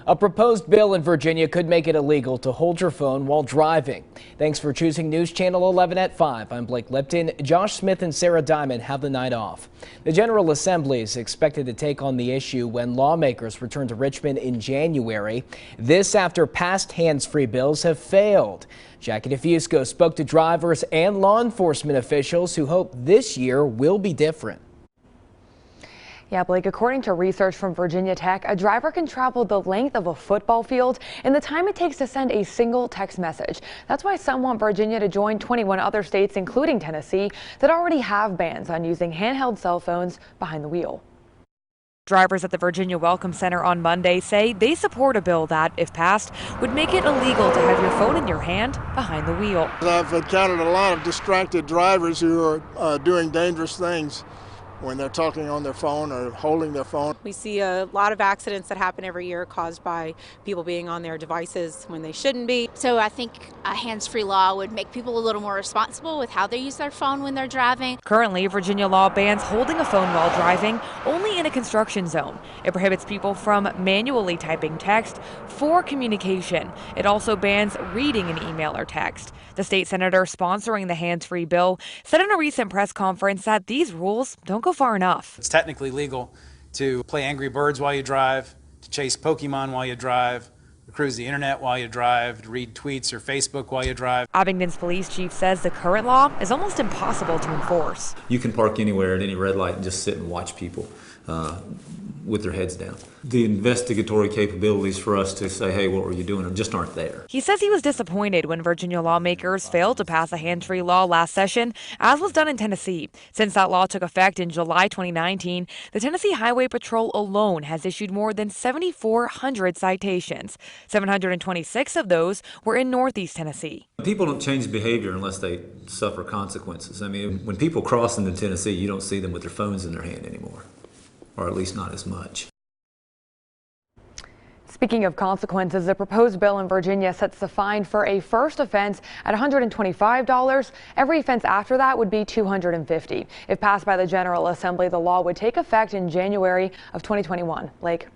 A proposed bill in Virginia could make it illegal to hold your phone while driving. Thanks for choosing News Channel 11 at 5. I'm Blake Lipton. Josh Smith and Sarah Diamond have the night off. The General Assembly is expected to take on the issue when lawmakers return to Richmond in January. This after past hands-free bills have failed. Jackie DeFusco spoke to drivers and law enforcement officials who hope this year will be different. Yeah, Blake, according to research from Virginia Tech, a driver can travel the length of a football field in the time it takes to send a single text message. That's why some want Virginia to join 21 other states, including Tennessee, that already have bans on using handheld cell phones behind the wheel. Drivers at the Virginia Welcome Center on Monday say they support a bill that, if passed, would make it illegal to have your phone in your hand behind the wheel. I've encountered a lot of distracted drivers who are doing dangerous things when they're talking on their phone or holding their phone. We see a lot of accidents that happen every year caused by people being on their devices when they shouldn't be. So I think a hands-free law would make people a little more responsible with how they use their phone when they're driving. Currently, Virginia law bans holding a phone while driving only in a construction zone. It prohibits people from manually typing text for communication. It also bans reading an email or text. The state senator sponsoring the hands-free bill said in a recent press conference that these rules don't go far enough. It's technically legal to play Angry Birds while you drive, to chase Pokemon while you drive, to cruise the internet while you drive, to read tweets or Facebook while you drive. Abingdon's police chief says the current law is almost impossible to enforce. You can park anywhere at any red light and just sit and watch people with their heads down. The investigatory capabilities for us to say, hey, what were you doing, just aren't there. He says he was disappointed when Virginia lawmakers failed to pass a hands-free law last session, as was done in Tennessee. Since that law took effect in July 2019, the Tennessee Highway Patrol alone has issued more than 7,400 citations. 726 of those were in Northeast Tennessee. People don't change behavior unless they suffer consequences. I mean, when people cross into Tennessee, you don't see them with their phones in their hand anymore, or at least not as much. Speaking of consequences, the proposed bill in Virginia sets the fine for a first offense at $125. Every offense after that would be $250. If passed by the General Assembly, the law would take effect in January of 2021. Blake.